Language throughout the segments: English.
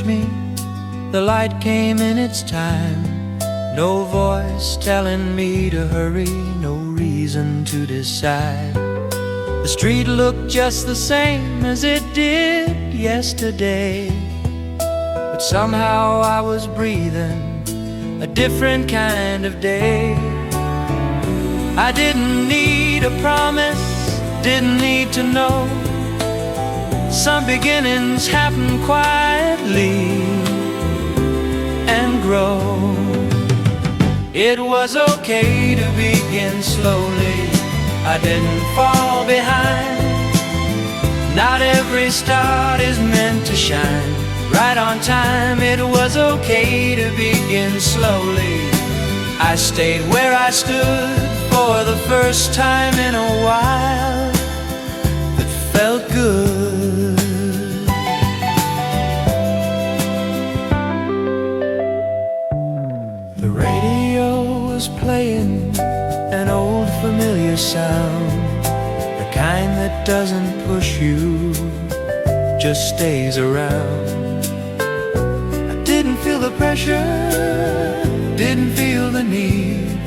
me, the light came in its time. No voice telling me to hurry, no reason to decide. The street looked just the same as it did yesterday, but somehow I was breathing a different kind of day. I didn't need a promise, didn't need to know. Some beginnings happen quietly and grow. It was okay to begin slowly, I didn't fall behind. Not every start is meant to shine right on time. It was okay to begin slowly, I stayed where I stood for the first time in a while. That felt good. The radio was playing an old familiar sound, the kind that doesn't push you, just stays around. I didn't feel the pressure, didn't feel the need.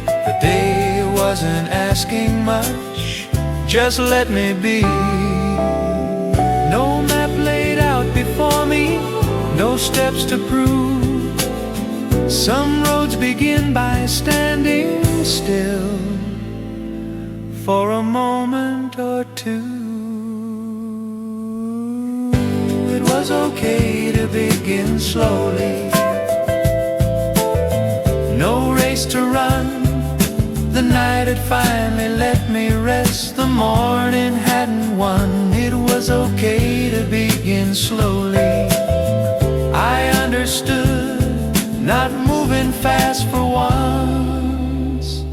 The day wasn't asking much, just let me be. No map laid out before me, no steps to prove. Some roads begin by standing still for a moment or two. It was okay to begin slowly, no race to run. The night had finally let me rest, the morning hadn't won. It was okay to begin slowly, I understood. Not moving fast for once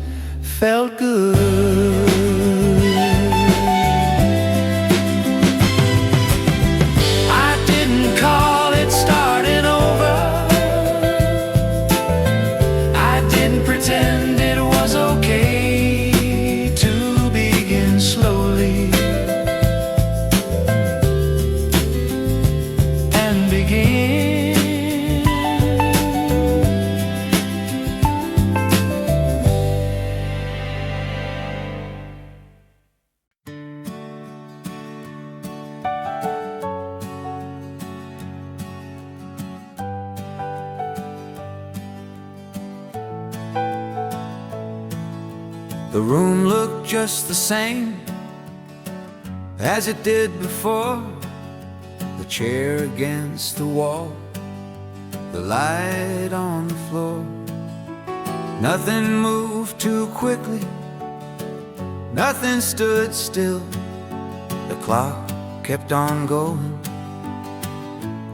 felt good. I didn't call it starting over, I didn't pretend it was okay to begin slowly and begin. The room looked just the same as it did before. The chair against the wall, the light on the floor. Nothing moved too quickly, nothing stood still. The clock kept on going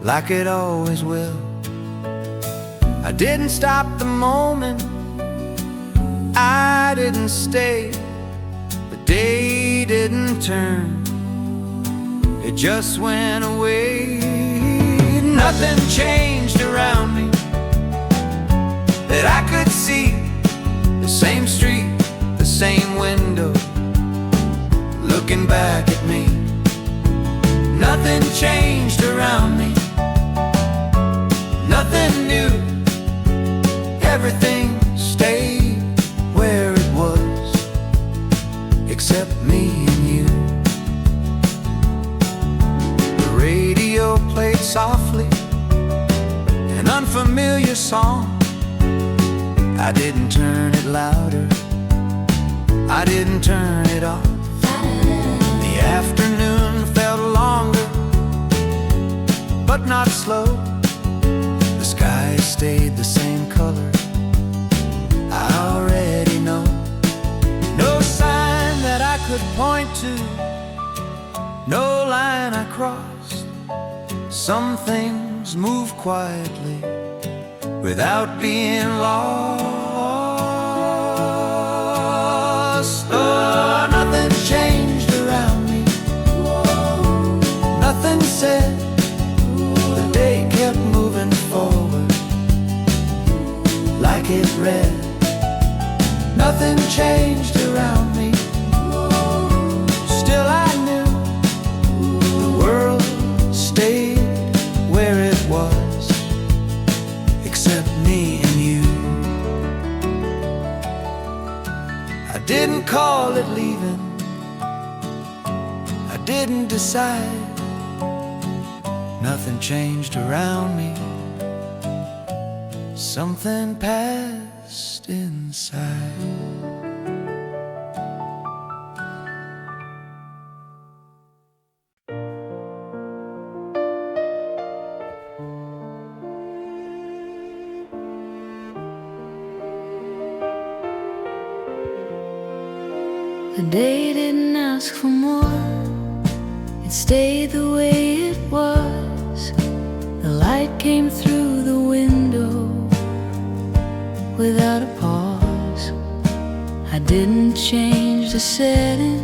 like it always will. I didn't stop the moment, I didn't stay. The day didn't turn, it just went away. Nothing changed around me that I could see. The same street, the same window, looking back at me. Nothing changed around me, nothing new. Everything stayed where it was, except me and you. The radio played softly an unfamiliar song. I didn't turn it louder, I didn't turn it off. The afternoon felt longer, but not slow. The sky stayed the same color, I already know. No sign that I could point to, no line I crossed. Some things move quietly without being lost. Oh, nothing changed around me, nothing said. The day kept moving forward like it read. Nothing changed around me, still I knew the world stayed where it was. didn't call it leaving, I didn't decide. Nothing changed around me, something passed inside. The day didn't ask for more, it stayed the way it was. The light came through the window without a pause. I didn't change the setting,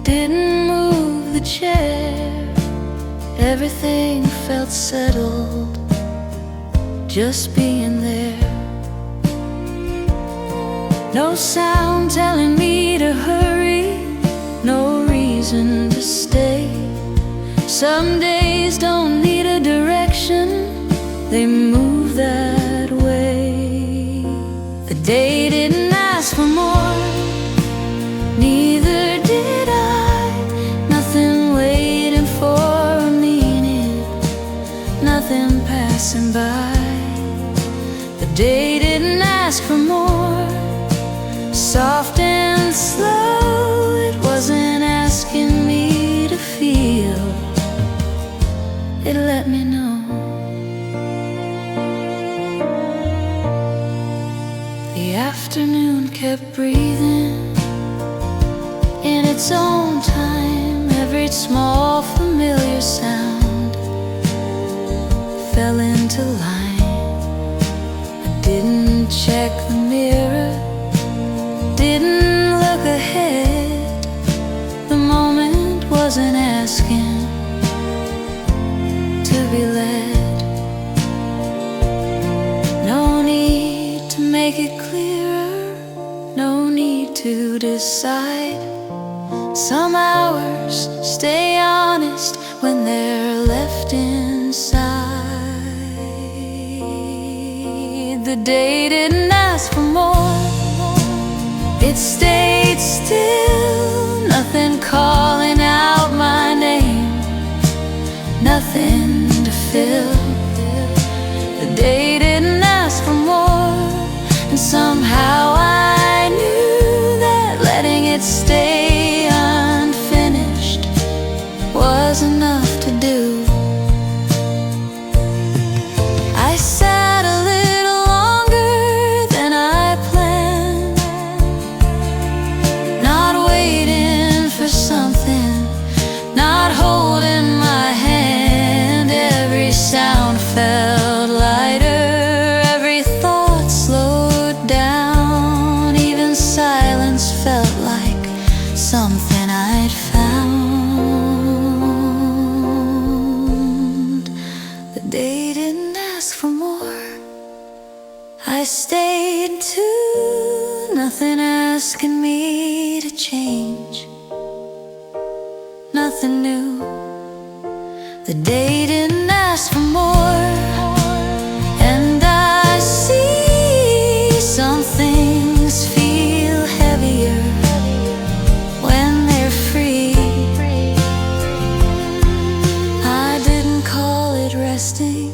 didn't move the chair. Everything felt settled, just being there. No sound telling me to hurry, no reason to stay. Some days don't need a direction, they move that way. The day didn't ask for more, neither did I. Nothing waiting for a meaning, nothing passing by. The day didn't ask for more, soft and slow, it wasn't asking me to feel, it let me know. The afternoon kept breathing in its own time. Every small familiar sound fell into line. I didn't check the mirror, didn't look ahead. The moment wasn't asking to be led. No need to make it clearer, no need to decide. Some hours stay honest when they're left inside. The day didn't ask for more, it stayed still, nothing calling out my name, nothing to fill. The day didn't ask for more, and somehow I knew that letting it stay unfinished was enough to do. I sat a little longer than I planned, not waiting for something, not holding my hand. Every sound felt lighter, every thought slowed down. Even silence felt like something I'd found. The day didn't ask for more, I stayed too, nothing asking me to change, nothing new. The day didn't ask for more, and I see some things feel heavier when they're free. I didn't call it resting,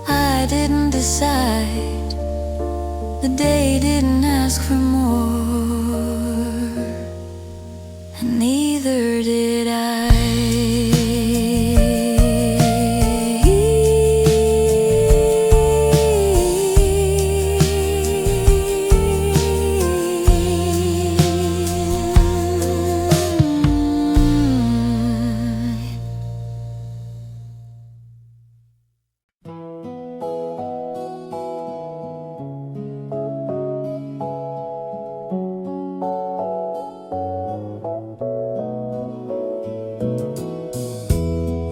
I didn't decide. The day didn't ask for more, and neither did I.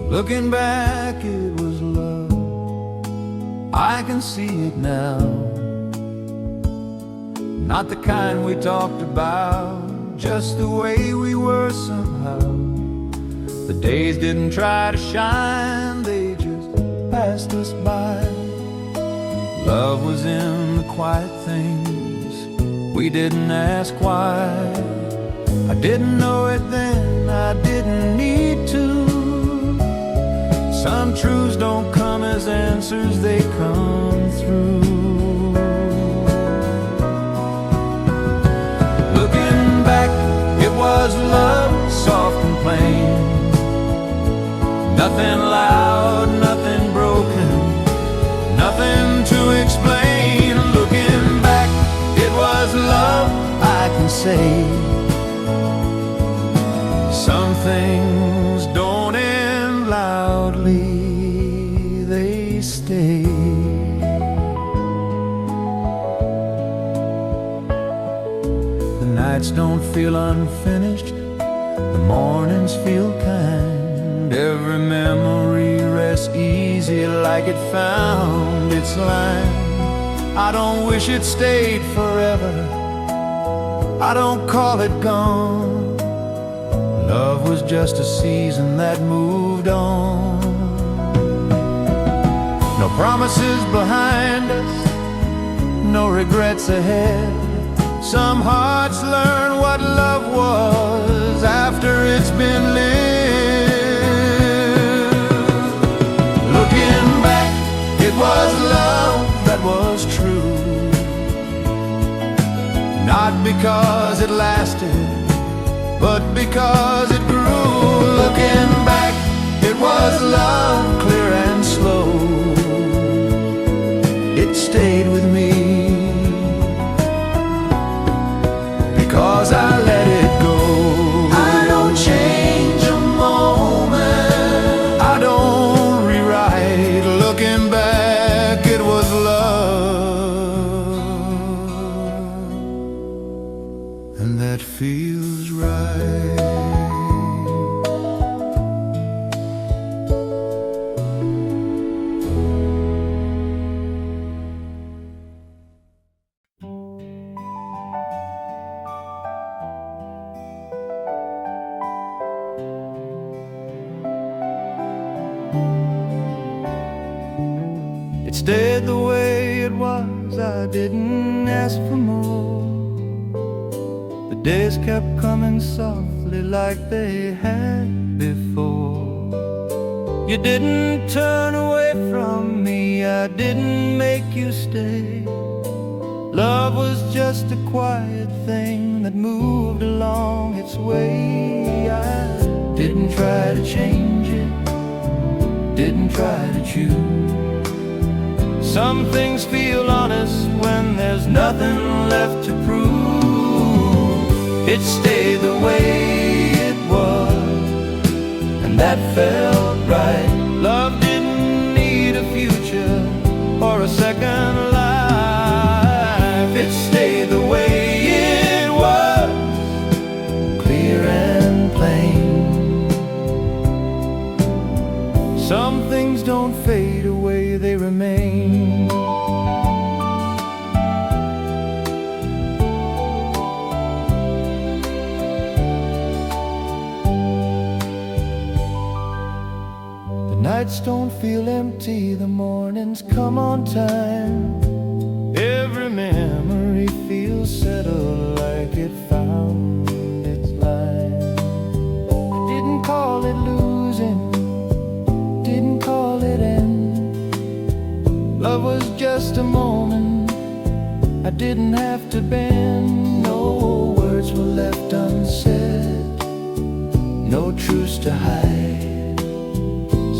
Looking back, it was love, I can see it now. Not the kind we talked about, just the way we were somehow. The days didn't try to shine, they just passed us by. Love was in the quiet things We didn't ask why. I didn't know it then, I didn't need to. Some truths don't come as answers, they come through. Looking back, it was love, soft and plain. Nothing loud, nothing broken, nothing to explain. Looking back, it was love, I can say. Some things don't end loudly, they stay. The nights don't feel unfinished, the mornings feel kind. Every memory rests easy like it found its line. I don't wish it stayed forever, I don't call it gone. Love was just a season that moved on. No promises behind us, no regrets ahead. Some hearts learn what love was after it's been lived. Looking back, it was love that was true. Not because it lasted, but because it grew. Looking back, it was love, clear and slow. It stayed with me because I let it go. I don't change a moment, I don't rewrite. Looking back, it was love, and that feels right. It stayed the way it was, I didn't ask for more. The days kept coming softly like they had before. You didn't turn away from me, I didn't make you stay. Love was just a quiet thing that moved along its way. I didn't try to change it, didn't try to choose. Some things feel honest when there's nothing left to prove. It stayed the way it was, and that felt right. Love didn't need a future or a second life. It stayed the way it was, clear and plain. Some things don't fade away, they remain. Nights don't feel empty, the mornings come on time. Every memory feels settled like it found its line. I didn't call it losing, didn't call it end. Love was just a moment, I didn't have to bend. No words were left unsaid, no truths to hide.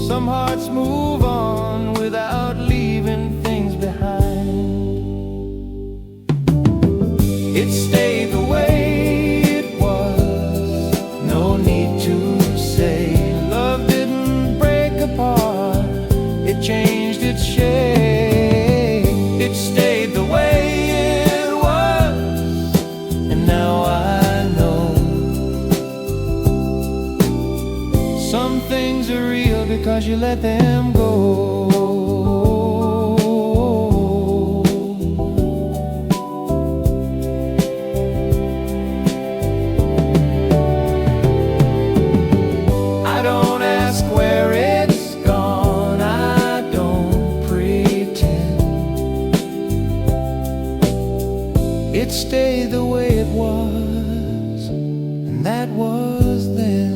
Some hearts move on without leaving things behind. It stayed the way it was, no need to say. Love didn't break apart, it changed its shape. It stayed the way it was, and now I know. Some things are real because you let them go. I don't ask where it's gone, I don't pretend. It it stayed the way it was, and that was then.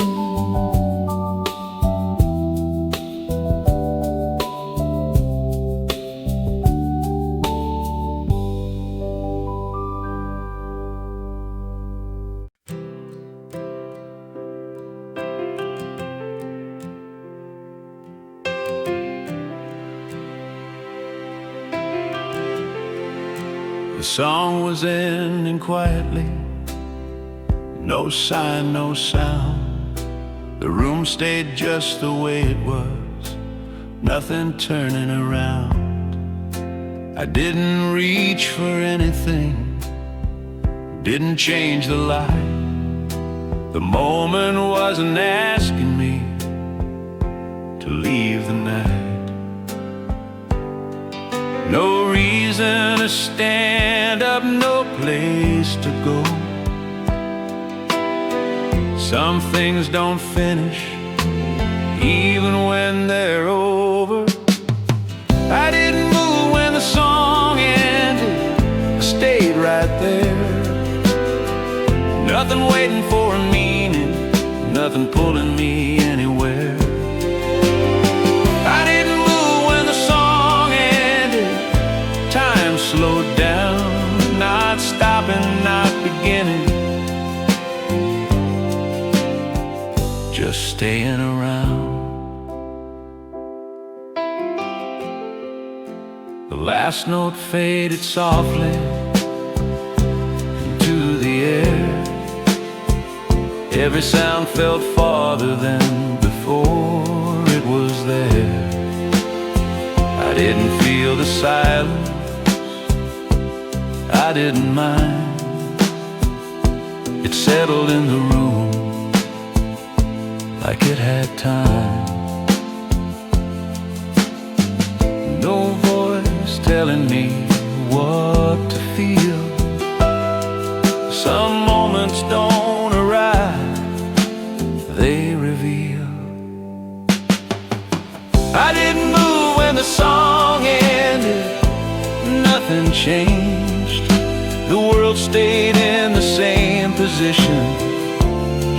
The song was ending quietly, no sign, no sound. The room stayed just the way it was, nothing turning around. I didn't reach for anything, didn't change the light. The moment wasn't asking me to leave the night. No reason to stand up, no place to go. Some things don't finish, even when they're over. I didn't move when the song ended, I stayed right there. Nothing waiting for a meaning, nothing pulling me anywhere. I didn't move when the song ended, time slowed down, not stopping, not beginning, just staying around. The last note faded softly into the air. Every sound felt farther than before it was there. I didn't feel the silence, I didn't mind. It settled in the room like it had time. No voice telling me what to feel. Some moments don't arrive, they reveal. I didn't move when the song ended, nothing changed. The world stayed in the same position,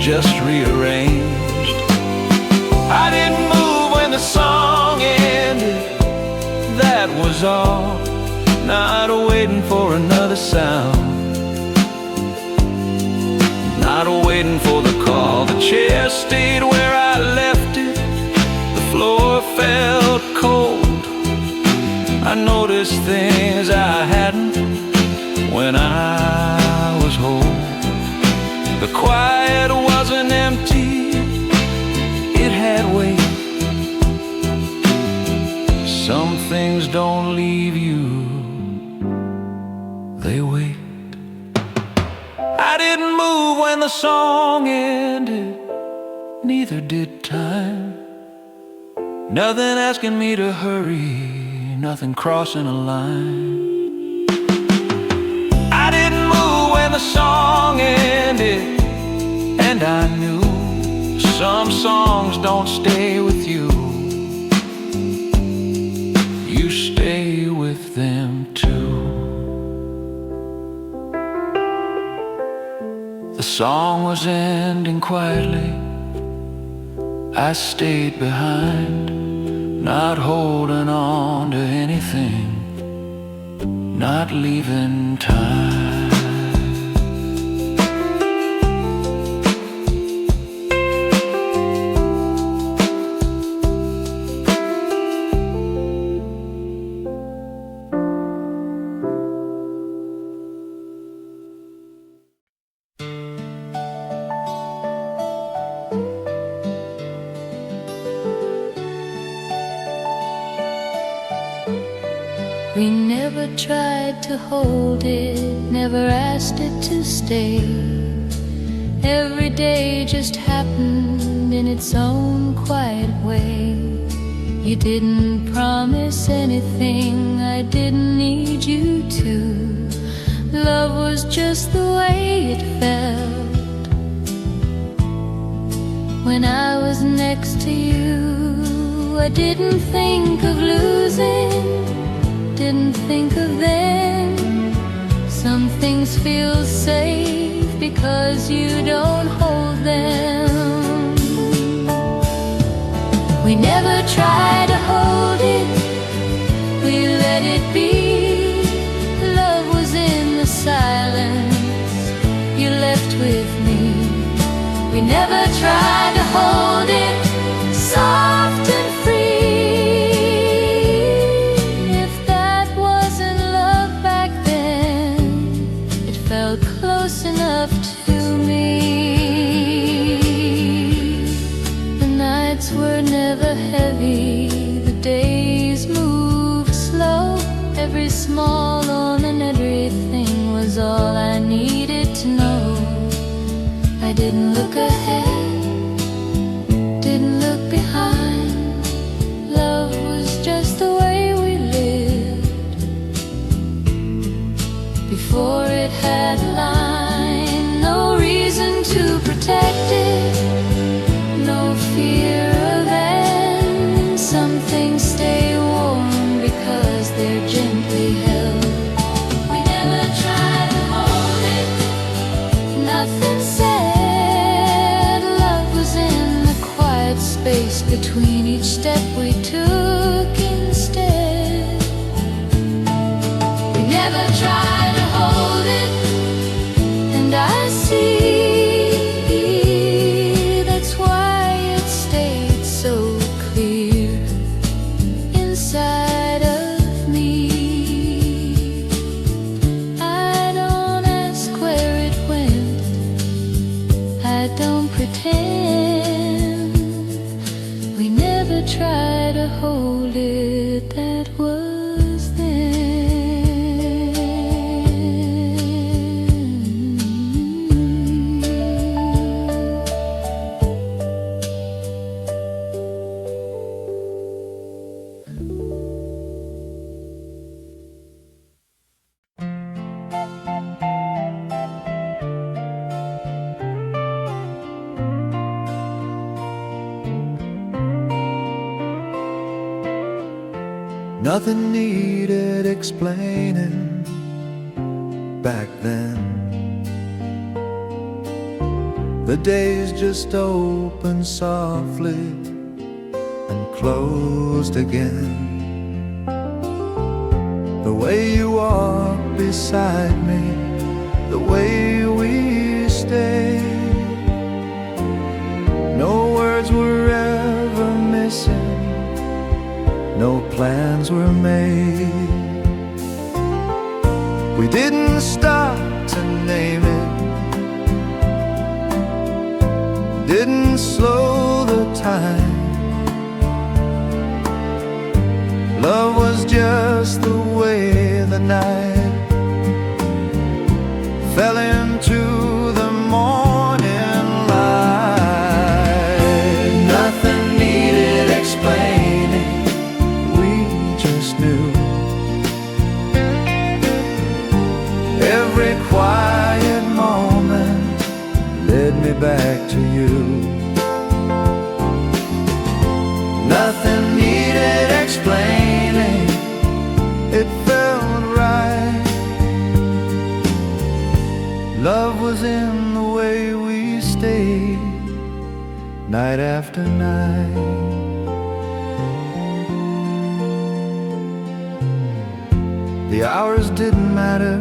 just rearranged. I didn't move when the song ended, that was all. Not waiting for another sound, not waiting for the call. The chair stayed where I left it, the floor felt cold. I noticed things I hadn't when I was whole. The quiet wasn't empty, it had weight. Some things don't leave you, they wait. I didn't move when the song ended, neither did time. Nothing asking me to hurry, nothing crossing a line. I didn't move when the song ended, and I knew some songs don't stay with you, you stay with them too. The song was ending quietly, I stayed behind, not holding on to anything, not leaving time. We never tried to hold it, never asked it to stay. Every day just happened in its own quiet way. You didn't promise anything, I didn't need you to. Love was just the way it felt when I was next to you. I didn't think of losing, didn't think of them. Some things feel safe because you don't hold them. We never try to hold it, we let it be. Love was in the silence you left with me. We never tried to hold it soft and free. If that wasn't love back then, it felt close enough to me. The nights were never heavy, the days moved slow. Every small ordinary thing was all I needed to know. I didn't look ahead, didn't look behind. Love was just the way we lived. Before it had a line, no reason to protect it, no fear of end. Some things stay warm because they're gently held. We never tried to hold it, nothing said. Space between each step we took instead. We never tried to hold it, and I see that's why it stayed so clear inside of me. I don't ask where it went, I don't pretend. Try to hold it, that was then. Nothing needed explaining back then. The days just opened softly and closed again. The way you walked beside me, the way we stayed. No words were ever missing, no plans were made. We didn't stop to name it, didn't slow the time. Love was just the way the night fell into the morning light. Nothing needed explaining, knew. Every quiet moment led me back to you. Nothing needed explaining, it felt right. Love was in the way we stayed, night after night. The hours didn't matter,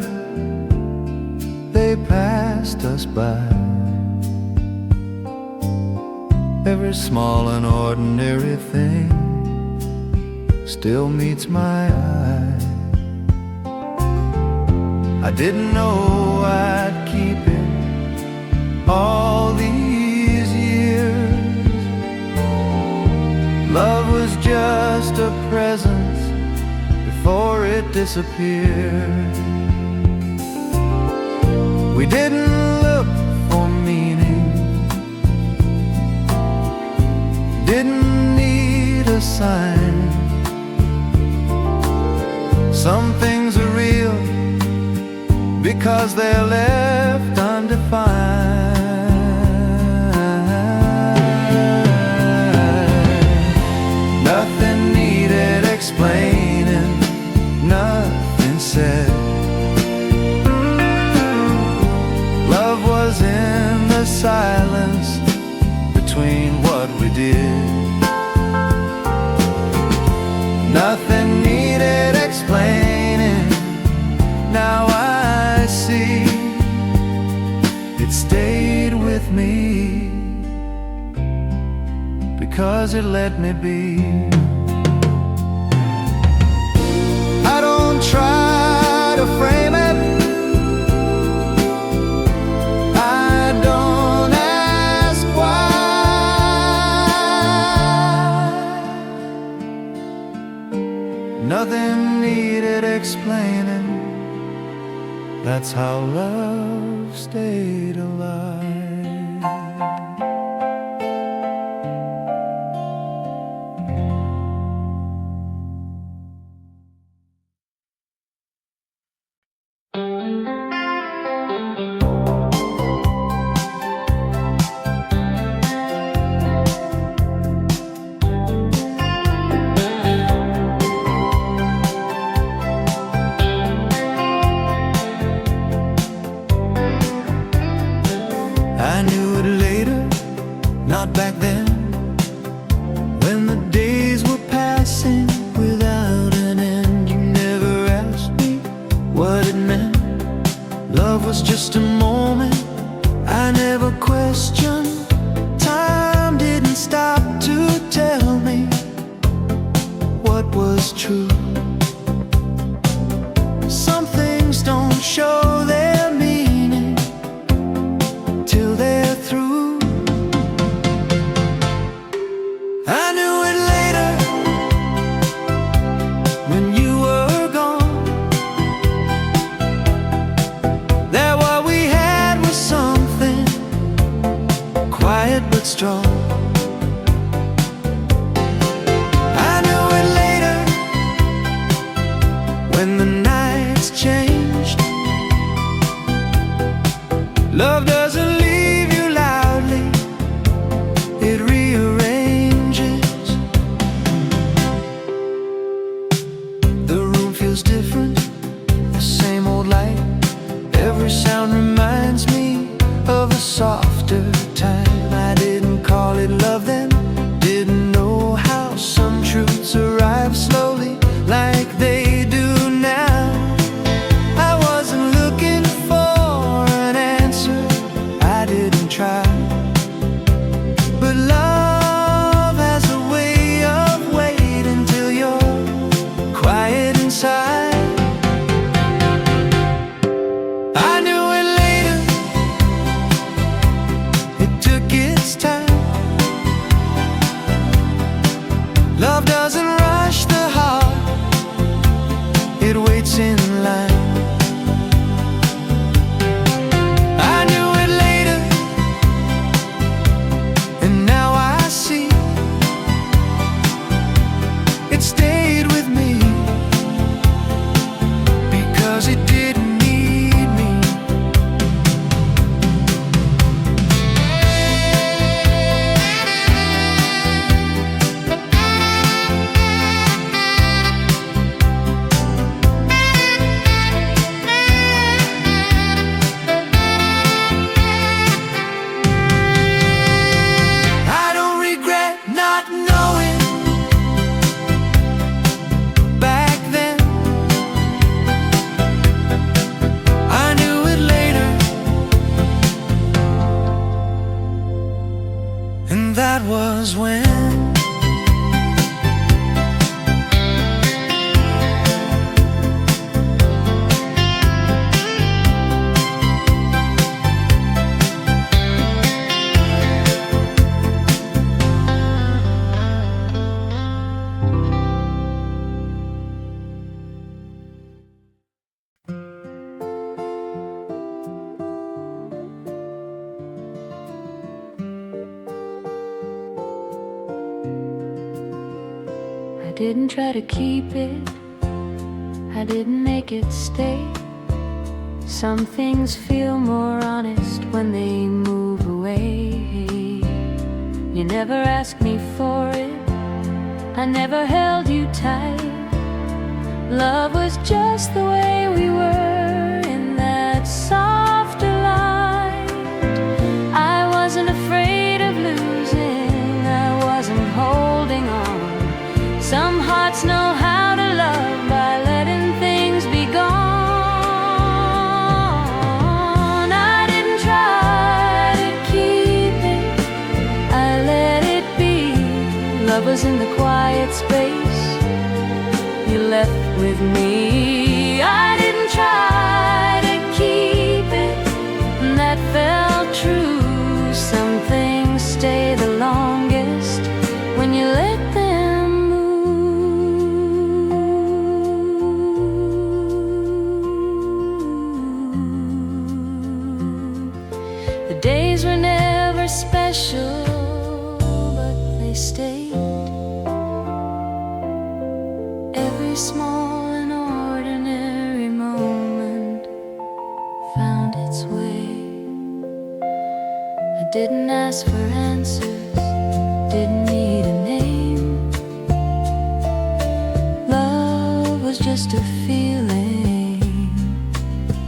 they passed us by. Every small and ordinary thing still meets my eye. I didn't know I'd keep it all these years. Love was just a presence before it disappeared. We didn't look for meaning, didn't need a sign. Some things are real because they're left undefined. Nothing needed explaining, nothing said. does it let me be? I don't try to frame it, I don't ask why. Nothing needed explaining, that's how love stayed alive. I knew it later, not back then, when the days were passing without an end. You never asked me what it meant. Love was just a moment I never questioned. Time didn't stop to tell me what was true. Some things don't show their meaning till they're through. I knew it later, when you were gone, that what we had was something quiet but strong. I knew it later, when the nights changed. Love doesn't leave you loudly, it rearranges. The room feels different, the same old light. Every sound reminds me of a softer time. I didn't call it love then, didn't know how some truths arrive slowly like they do now. I wasn't looking for an answer, I didn't try. But love has a way of waiting till you're quiet inside. I knew it later, it took its time. Love doesn't rush the heart, it waits in line. I knew it later, and now I see it stayed with me because it didn't need me. I don't regret not knowing back then. I knew it later, and that was when. I didn't try to keep it, I didn't make it stay. Some things feel more honest when they move away. You never asked me for it, I never held you tight. Love was just the way we were in that softer light. I wasn't afraid of losing, I wasn't holding on. Some hearts know how to love by letting things be gone. I didn't try to keep it, I let it be. Love was in the quiet space you left with me. I didn't try to keep it, and that felt true. Some things stay the longest when you let them move. The days were never special, but they stayed. Every small and ordinary moment found its way. I didn't ask for answers, didn't need a name. Love was just a feeling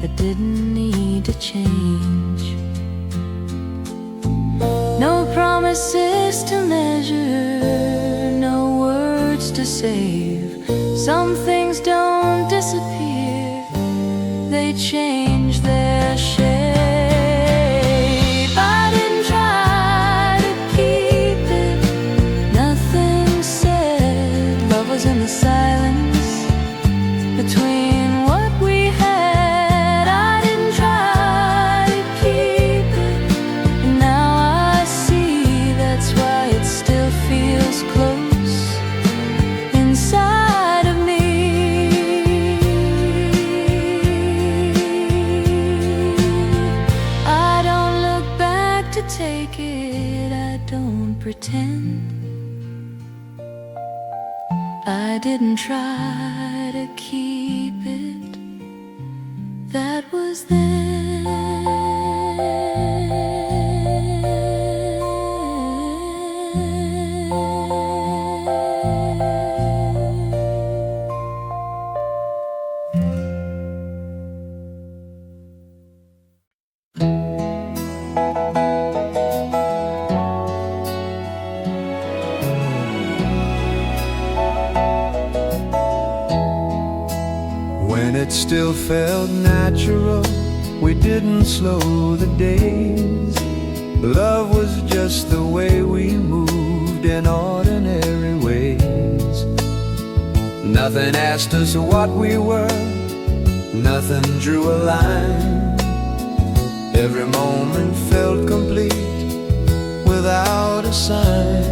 that didn't need to change. No promises to measure, no words to save. Some things don't disappear, they change their shape. I didn't try to keep it, nothing said. Love was in the silence between what we had. I didn't try to keep it, and now I see that's why it still feels close inside of me. I don't look back to take it, I don't pretend. I didn't try to keep it, that was When it still felt natural, we didn't slow the days. Love was just the way we moved in ordinary ways. Nothing asked us what we were, nothing drew a line. Every moment felt complete without a sign.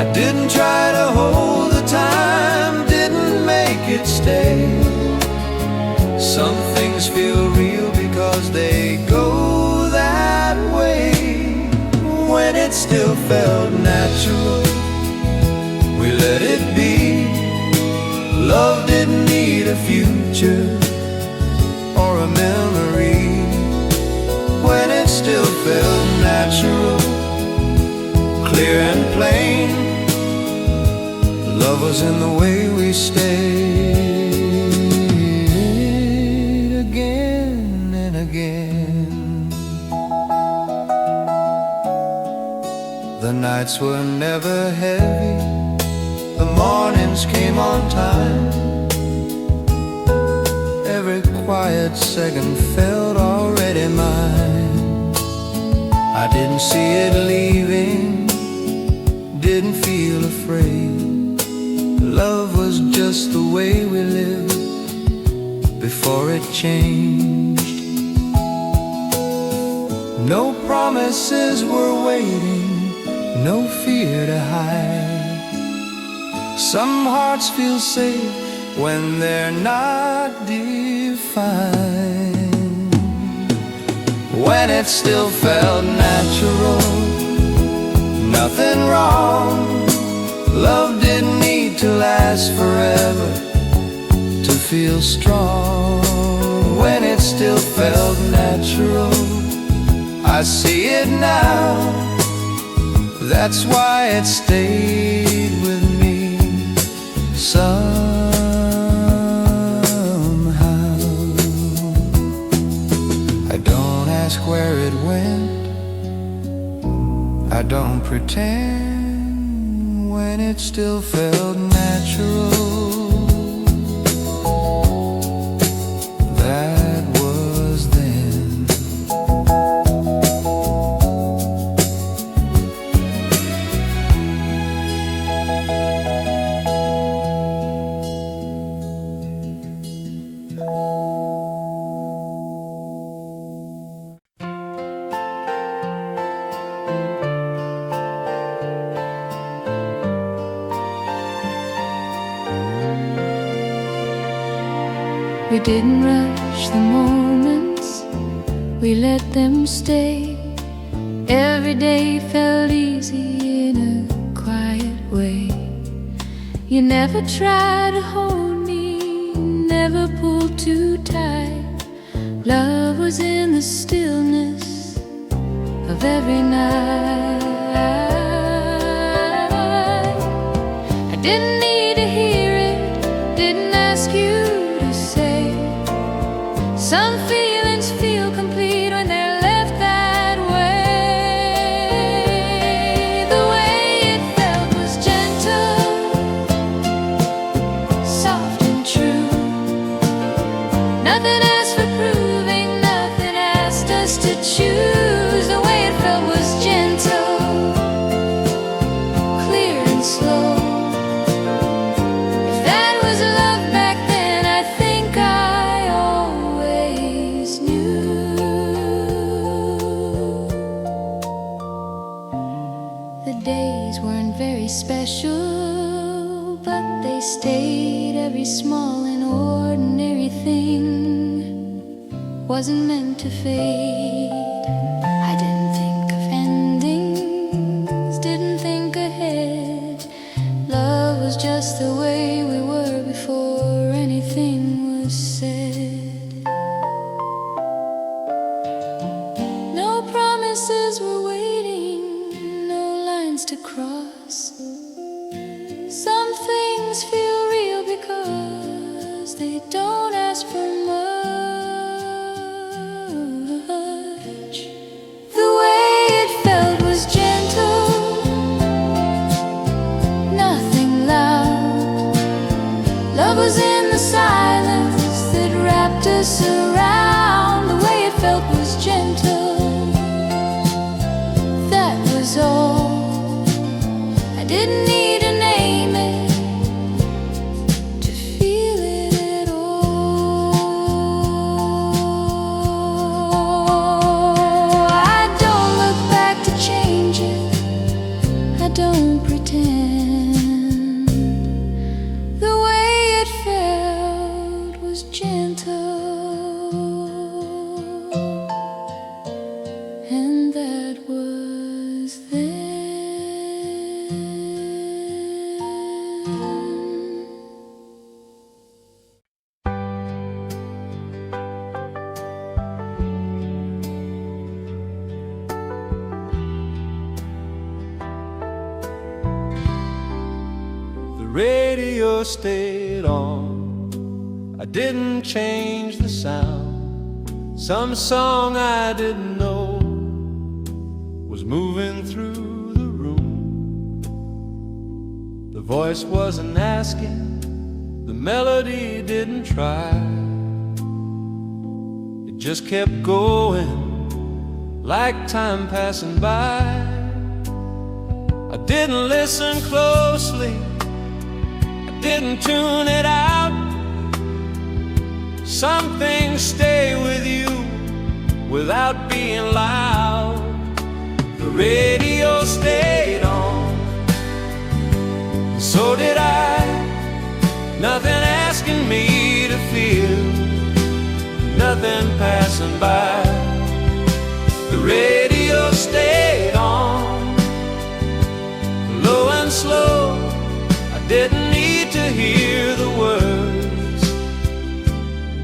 I didn't try to hold the time, didn't make it stay. Some things feel real because they go that way. When it still felt natural, we let it be. Love didn't need a future or a memory. When it still felt natural, clear and plain, love was in the way we stayed again and again. The nights were never heavy, the mornings came on time. Every quiet second felt already mine. I didn't see it leaving, didn't feel afraid. Love was just the way we lived before it changed. No promises were waiting, no fear to hide. Some hearts feel safe when they're not defined. When it still felt natural, nothing wrong. Love didn't need to last forever to feel strong. When it still felt natural, I see it now. That's why it stayed with me somehow. I don't ask where it went, I don't pretend. When it still felt natural, that was then. We didn't rush the moments, we let them stay. Every day felt easy in a quiet way. You never tried to hold me, never pulled too tight. Love was in the stillness of every night. I didn't need to hear it, didn't ask you to say. Some feelings feel complete when they're left that way. The way it felt was gentle, soft and true. Nothing asked for proving, nothing asked us to choose. The way it felt was gentle, clear and slow. If that was love back then, I think I always knew. The days weren't very special, but they stayed. Every small and ordinary thing wasn't meant to fade. I didn't think of endings, didn't think ahead. Love was just the way we were before anything was said. No promises were waiting, no lines to cross. Some things feel real because they don't ask for much. The way it felt was gentle, nothing loud. Love was in the silence that wrapped us around. The way it felt was gentle, that was all. I didn't need to name it to feel it at all. I don't look back to change it, I don't pretend. The way it felt was gentle, and that was then. The radio stayed on, I didn't change the sound. Some song I didn't know was moving through the room. The voice wasn't asking, the melody didn't try. It just kept going like time passing by. I didn't listen closely, I didn't tune it out. Some things stay with you without being loud. The radio stayed on, so did I. Nothing asking me to feel, nothing passing by. The radio stayed on, low and slow. I didn't need to hear the words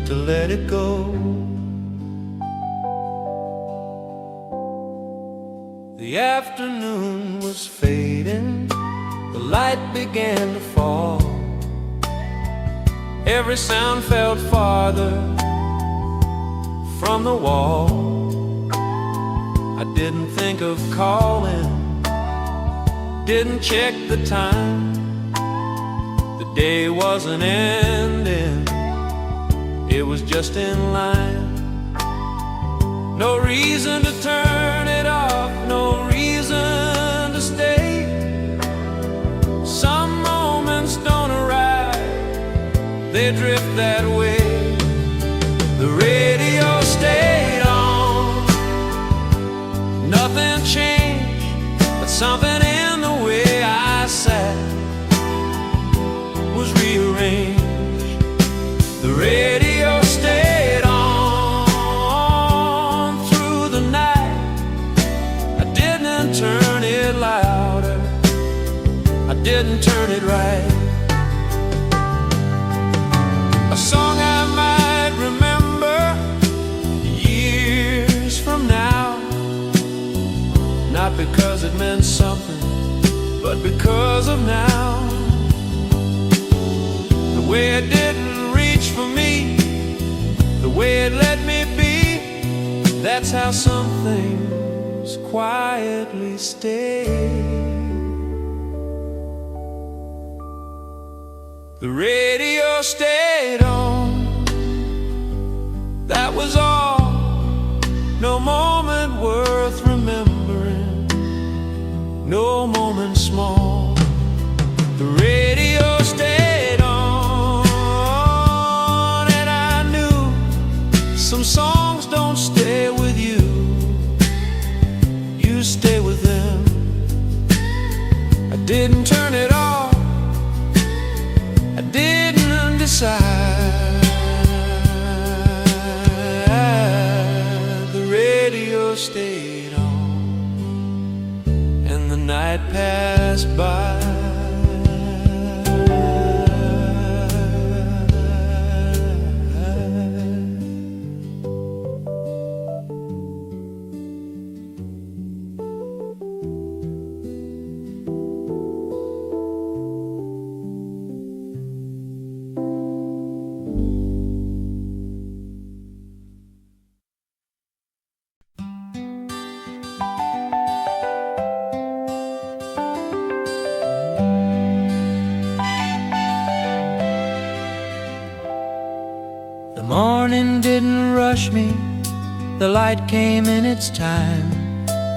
to let it go. The afternoon was fading, the light began to fall. Every sound felt farther from the wall. I didn't think of calling, didn't check the time. The day wasn't ending, it was just in line. No reason to turn it off, no reason to stay. Some moments don't arrive, they drift that way. The radio stayed on, nothing changed, but something in the way I sat was rearranged. The radio but because of now, the way it didn't reach for me, the way it let me be, that's how some things quietly stay. The radio stayed on, that was all. No moment worth remembering, no moment small. The radio stayed on, and I knew some songs don't stay with you, you stay with them. I didn't turn it off, I didn't decide. The radio stayed on, and the night passed by. The morning didn't rush me, the light came in its time.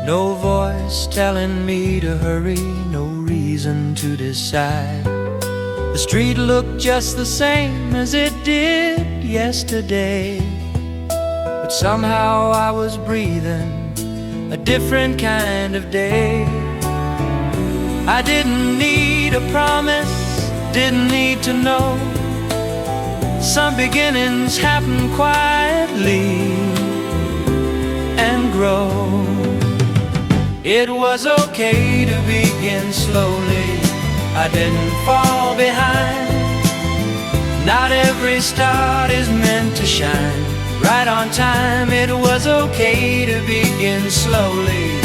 No voice telling me to hurry, no reason to decide. The street looked just the same as it did yesterday, but somehow I was breathing a different kind of day. I didn't need a promise, didn't need to know. Some beginnings happen quietly and grow. It was okay to begin slowly, I didn't fall behind. Not every start is meant to shine right on time. It was okay to begin slowly,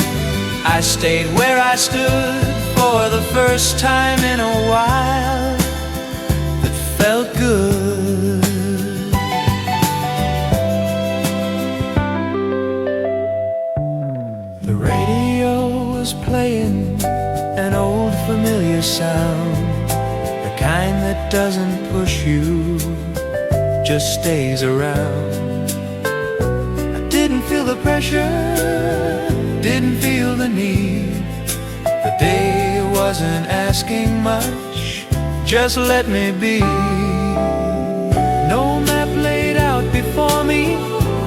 I stayed where I stood for the first time in a while. That felt good. The radio was playing an old familiar sound, the kind that doesn't push you, just stays around. I didn't feel the pressure, didn't feel the need. The day wasn't asking much, just let me be. No map laid out before me,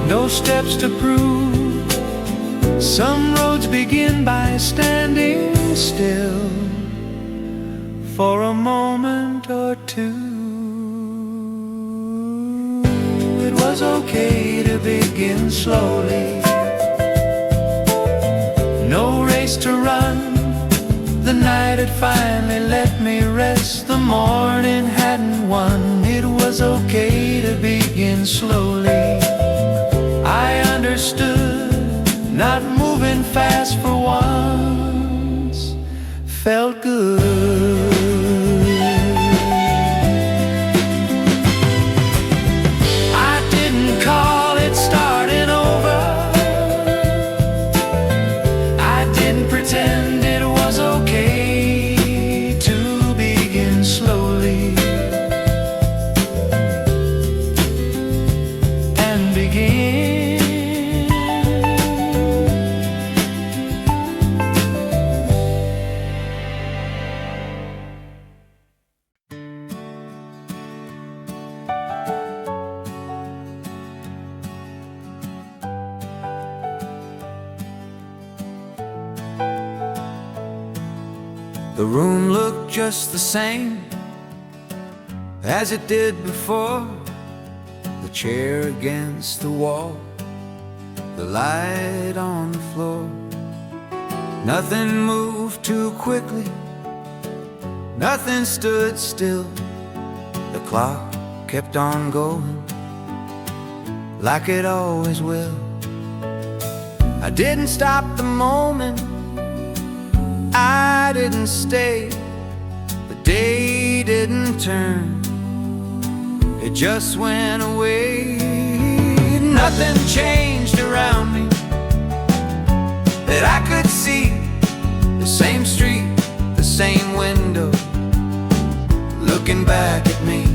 no steps to prove. Some roads begin by standing still for a moment or two. It was okay to begin slowly, no race to run. The night had finally let me rest, the morning hadn't won. It was okay to begin slowly, I understood. Not moving fast for once felt good. I didn't call it starting over, I didn't pretend it was okay to begin slowly and begin. The room looked just the same as it did before. The chair against the wall, the light on the floor. Nothing moved too quickly, nothing stood still. The clock kept on going like it always will. I didn't stop the moment, I didn't stay, the day didn't turn, it just went away. Nothing changed around me that I could see. The same street, the same window, looking back at me.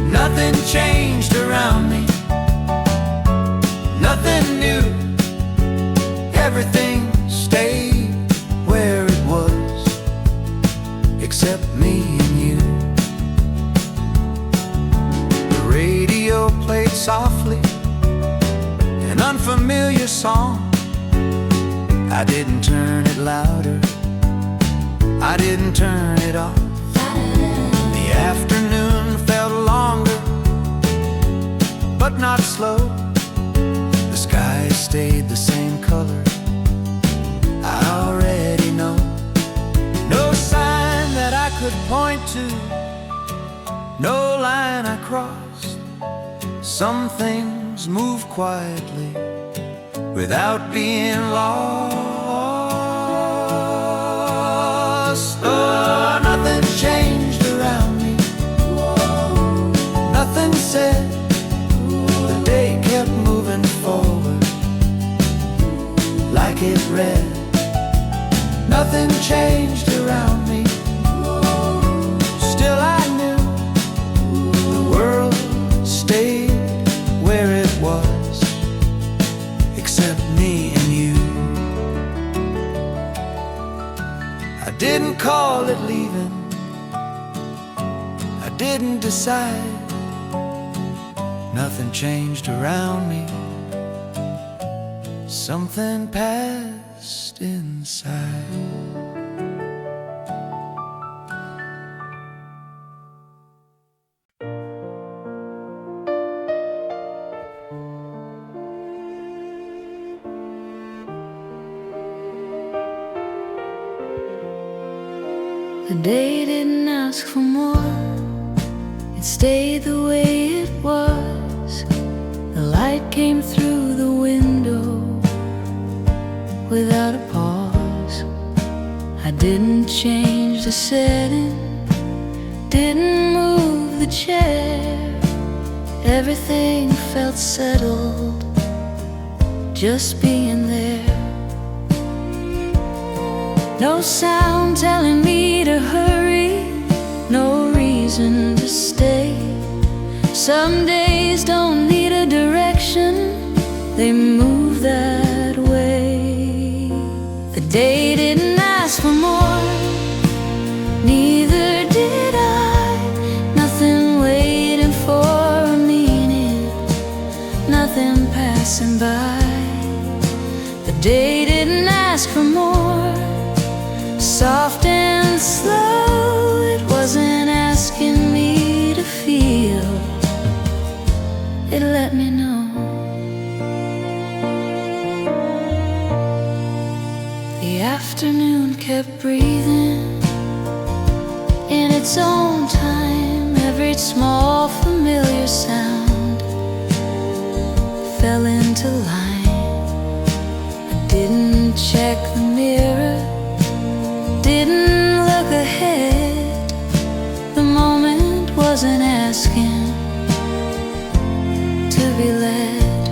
Nothing changed around me, nothing new. Everything stayed where it was, except me and you. The radio played softly an unfamiliar song. I didn't turn it louder, I didn't turn it off. The afternoon felt longer, but not slow. The sky stayed the same color, I already know. No sign that I could point to, no line I crossed. Some things move quietly without being lost. Oh, nothing changed around me, nothing said. The day kept moving forward like it read. Nothing changed around me, still I knew the world stayed where it was, except me and you. I didn't call it leaving, I didn't decide. Nothing changed around me, something passed inside. The day didn't ask for more, it stayed the way it was. The light came through the window without a pause. I didn't change the setting, didn't move the chair. Everything felt settled, just being there. No sound telling me to hurry, no reason to stay. Some days don't need a direction, they move that way. The day didn't ask for more, neither did I. Nothing waiting for a meaning, nothing passing by. The day didn't ask for more, soft and slow, it wasn't asking me to feel, it let me know. The afternoon kept breathing in its own time. Every small familiar sound fell into line. I didn't check the mirror, didn't look ahead. The moment wasn't asking to be led.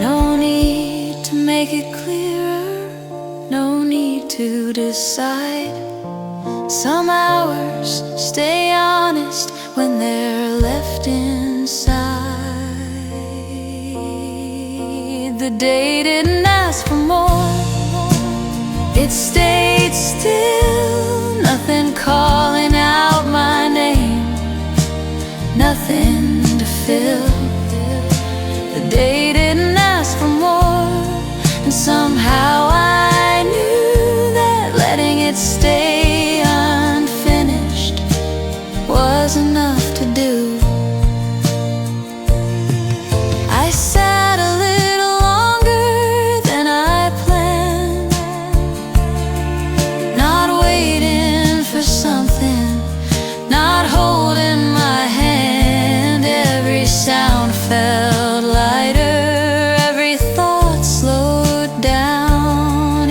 No need to make it clearer, no need to decide. Some hours stay honest when they're left inside. The day didn't ask for more, it stayed still, nothing calling out my name, nothing to fill. The day didn't ask for more, and somehow I knew that letting it stay unfinished was enough to do. I sat a little longer than I planned, not waiting for something, not holding my hand. Every sound felt lighter, every thought slowed down,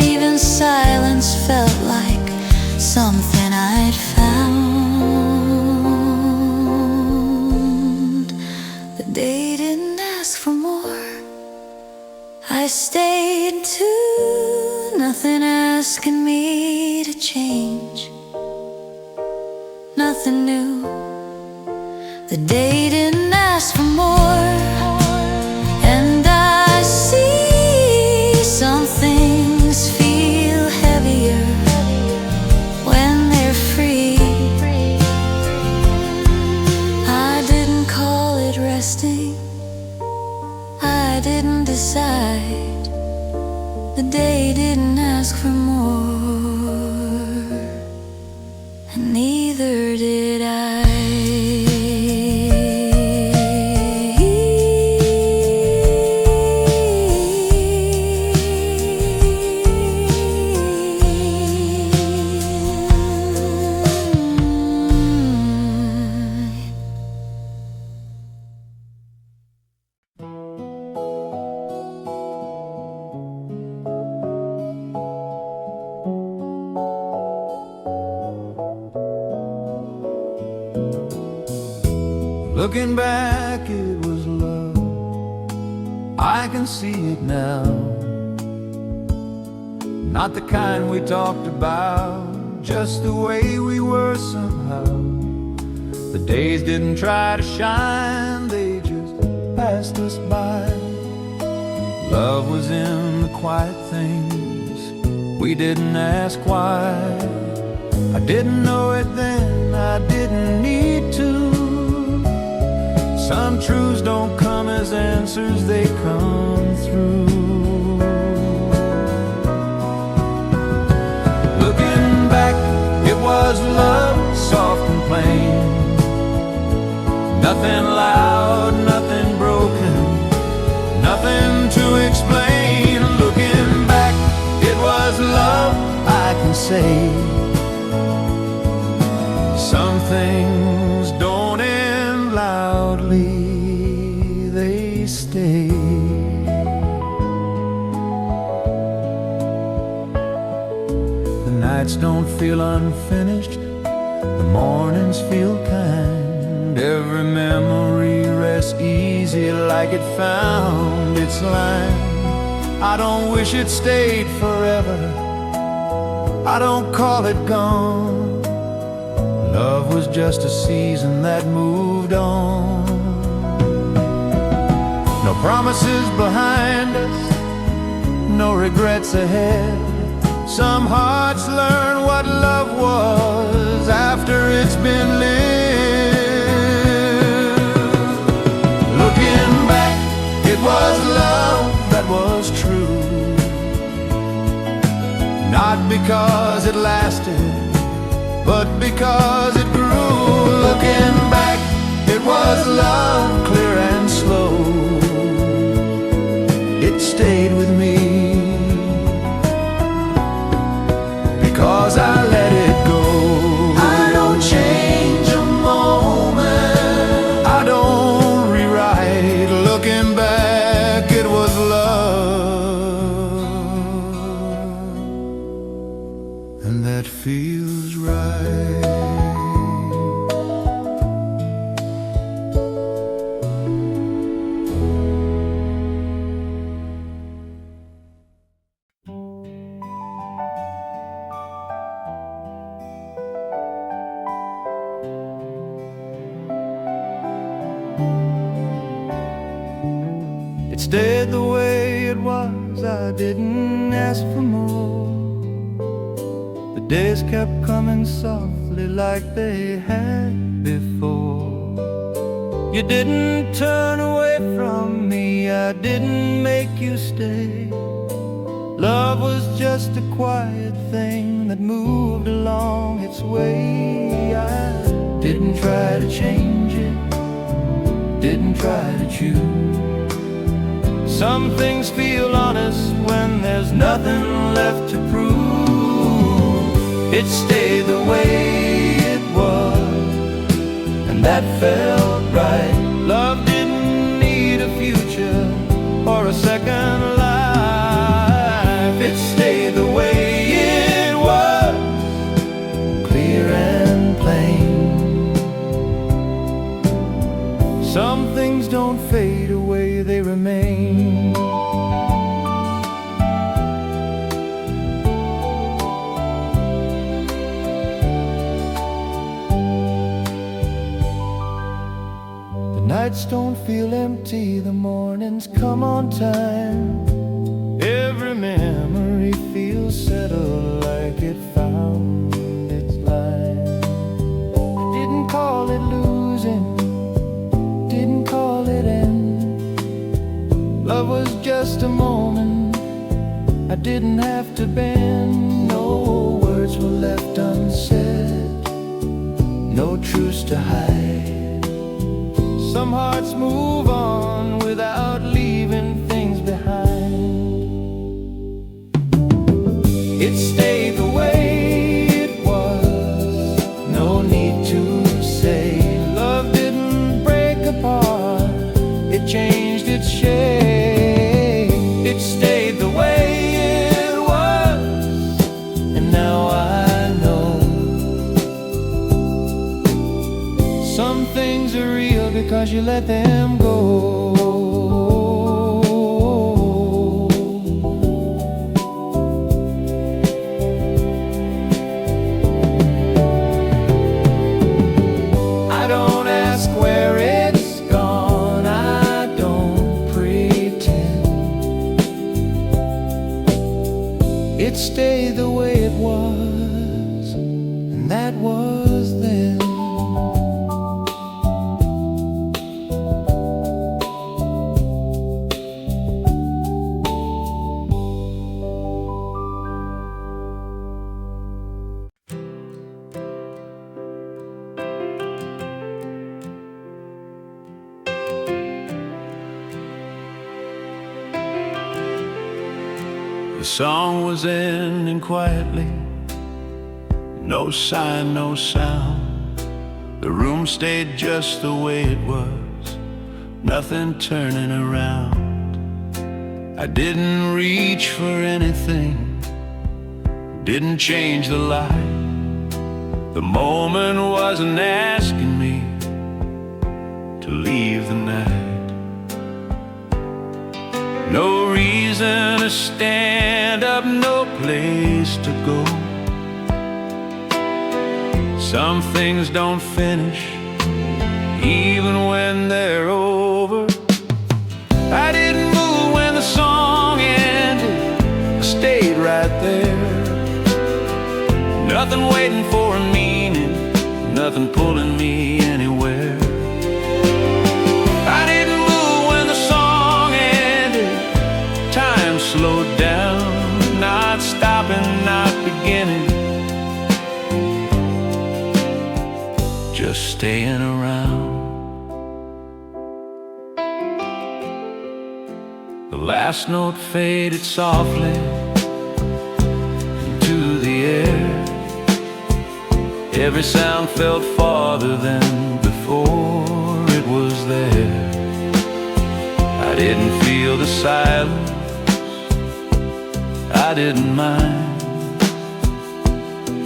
asking me to change. Nothing new. The day didn't ask for more. And I see some things feel heavier when they're free. I didn't call it resting. I didn't decide. The day didn't ask for more, and neither did I. Looking back, it was love. I can see it now. Not the kind we talked about, just the way we were somehow. The days didn't try to shine, they just passed us by. Love was in the quiet things, we didn't ask why. I didn't know it then, I didn't need to. Some truths don't come as answers, they come through. Looking back, it was love, soft and plain. Nothing loud, nothing broken, nothing to explain. Looking back, it was love, I can say. Some things don't end loudly, they stay. The nights don't feel unfinished, the mornings feel kind. Every memory rests easy like it found its line. I don't wish it stayed forever, I don't call it gone. Love was just a season that moved on. No promises behind us, no regrets ahead. Some hearts learn what love was after it's been lived. Looking back, it was love that was true. Not because it lasted, but because it grew. Looking back, it was love, clear and slow. It stayed with me because I let it go. I don't change a moment, I don't rewrite. Looking back, it was love, and that feels right. It stayed the way it was, I didn't ask for more. The days kept coming softly like they had before. You didn't turn away from me, I didn't make you stay. Love was just a quiet thing that moved along its way. I didn't try to change it, didn't try to choose. Some things feel honest when there's nothing left to prove. It stayed the way it was, and that felt right. Love didn't need a future or a second life. It stayed the way it was, clear and plain. Some things don't fade away, they remain. Nights don't feel empty, the mornings come on time. Every memory feels settled like it found its line. I didn't call it losing, didn't call it end. Love was just a moment I didn't have to bend. No words were left unsaid, no truths to hide. Some hearts move on without leaving things behind. It stayed the way it was, no need to say. Love didn't break apart, it changed its shape. It stayed the way it was, and now I know some things are real because you let them go. I don't ask where it's gone, I don't pretend. It stayed the way it was, and that was then. The song was ending quietly, no sign, no sound. The room stayed just the way it was, nothing turning around. I didn't reach for anything, didn't change the light. The moment wasn't asking me to leave the night. No reason to stand up, no place to go. Some things don't finish, even when they're over. I didn't move when the song ended, I stayed right there. Nothing waiting for a meaning, nothing pulling me anywhere. I didn't move when the song ended, time slowed down, not stopping, not beginning, just staying around. The last note faded softly into the air. Every sound felt farther than before it was there. I didn't feel the silence, I didn't mind.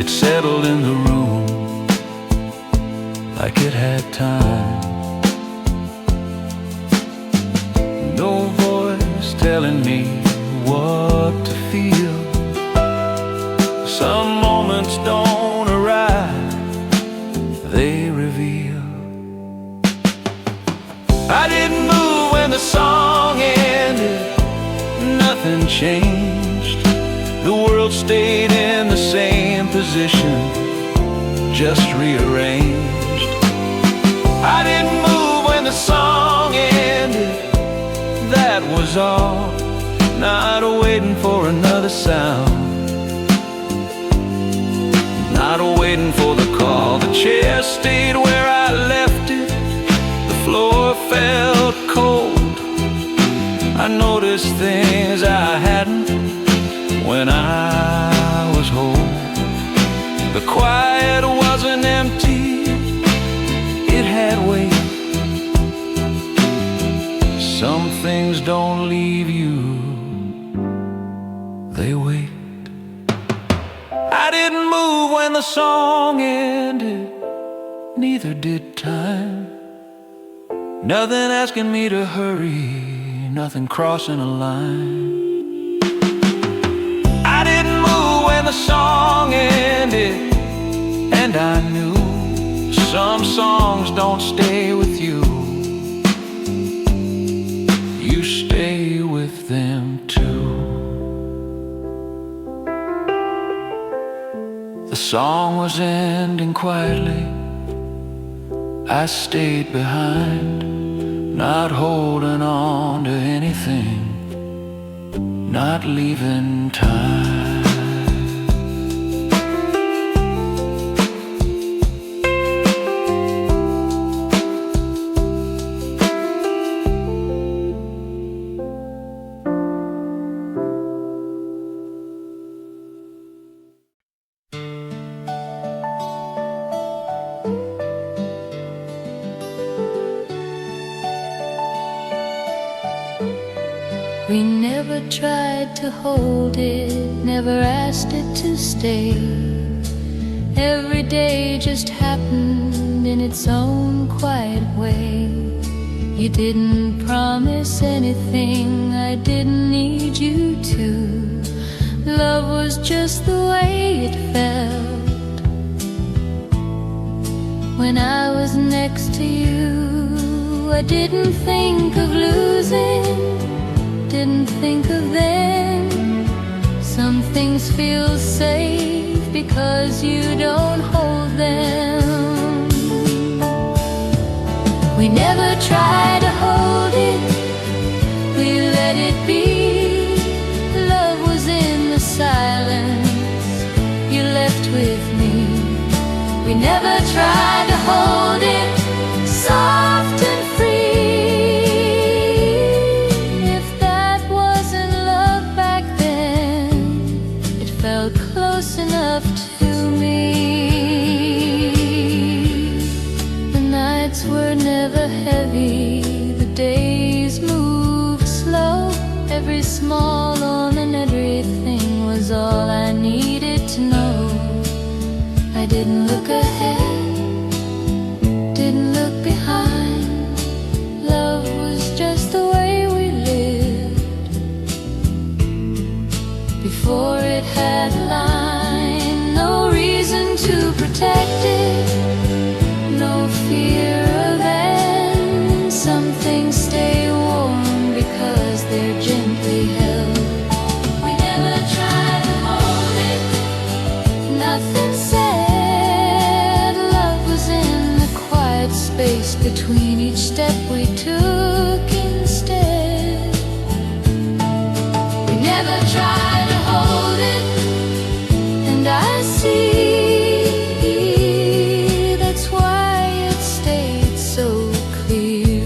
It settled in the room like it had time. No voice telling me what to feel. Some moments don't arrive, they reveal. I didn't move when the song ended, nothing changed. The world stayed in the same position, just rearranged. I didn't move when the song ended, that was all. Not waiting for another sound, not waiting for the call. The chair stayed where I left it, the floor felt cold. I noticed things I hadn't when I was whole. The quiet wasn't empty, it had weight. Some things don't leave you, they wait. I didn't move when the song ended, neither did time. Nothing asking me to hurry, nothing crossing a line. I didn't move when the song ended, and I knew some songs don't stay with you, song was ending quietly, I stayed behind, not holding on to anything, not leaving time. We never tried to hold it, never asked it to stay. Every day just happened in its own quiet way. You didn't promise anything, I didn't need you to. Love was just the way it felt when I was next to you. I didn't think of losing, didn't think of them. Some things feel safe because you don't hold them. We never tried to hold it, we let it be. Love was in the silence you left with me. We never tried to hold it soft and free. Close enough to me. The nights were never heavy, the days moved slow. Every small ordinary thing was all I needed to know. I didn't look ahead, didn't look behind. Love was just the way we lived before it had a line. No reason to protect it, no fear of end. Some things stay warm because they're gently held. We never tried to hold it, nothing said. Love was in the quiet space between each step we took instead. We never tried to hold it, and I see that's why it stayed so clear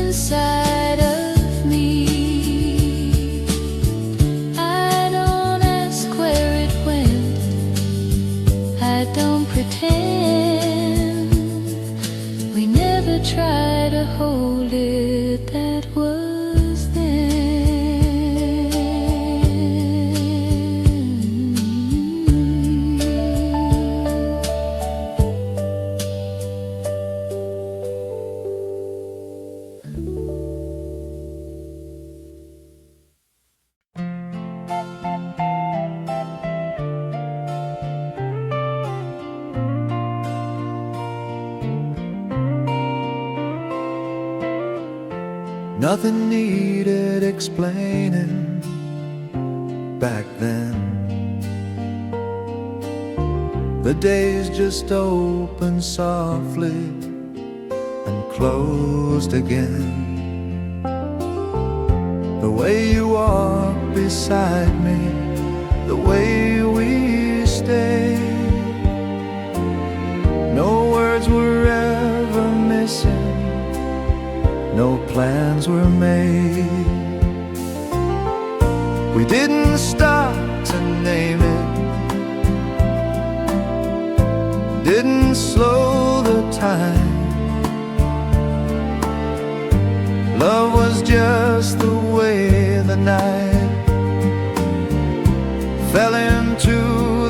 inside of me. I don't ask where it went, I don't pretend. We never try to hold it, that was then. Nothing needed explaining back then. The days just opened softly and closed again. The way you walk beside me, the way we stayed. No words were ever missing, no plans were made. We didn't stop to name it, didn't slow the time. Love was just the way the night fell into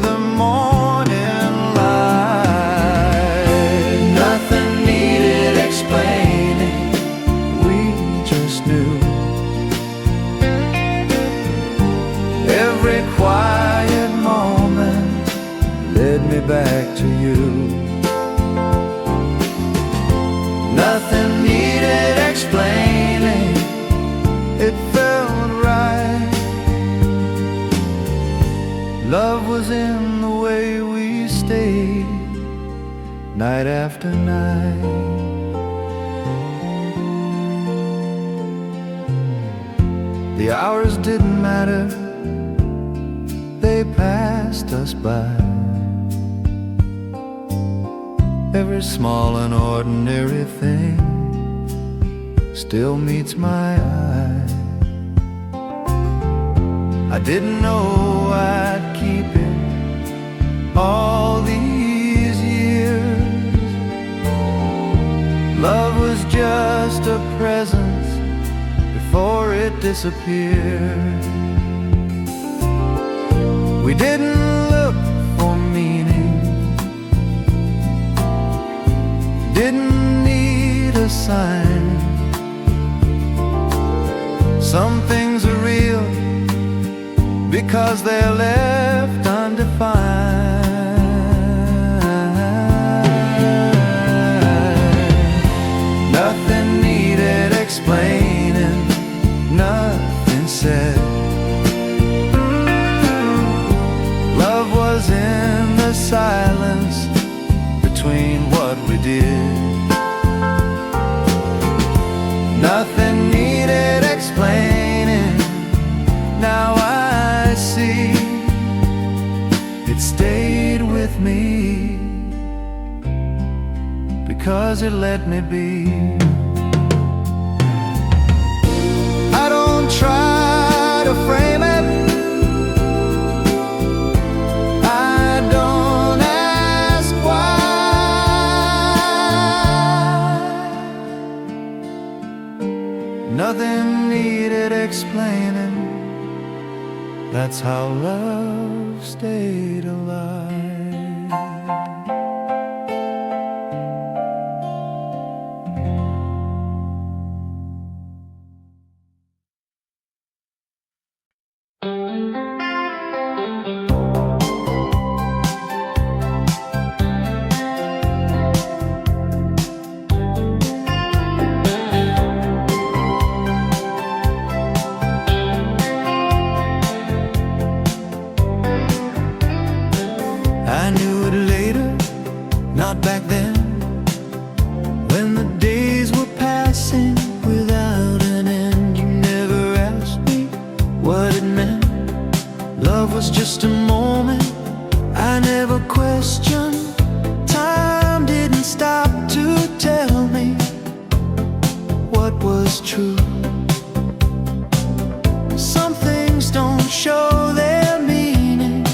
the morning light. Nothing needed explaining, knew. Every quiet moment led me back to you. Nothing needed explaining, it felt right. Love was in the way night after night. The hours didn't matter, they passed us by. Every small and ordinary thing still meets my eye. I didn't know I'd keep it all these years. Love was just a presence before it disappeared. We didn't look for meaning, didn't need a sign. Some things are real because they're left undefined. Nothing needed explaining, nothing said. Love was in the silence between what we did. Nothing needed explaining, now I see. It stayed with me because it let me be. I don't try to frame it, I don't ask why. Nothing needed explaining, that's how love stayed alive. I knew it later, not back then, when the days were passing without an end. You never asked me what it meant. Love was just a moment I never questioned. Time didn't stop to tell me what was true. Some things don't show their meaning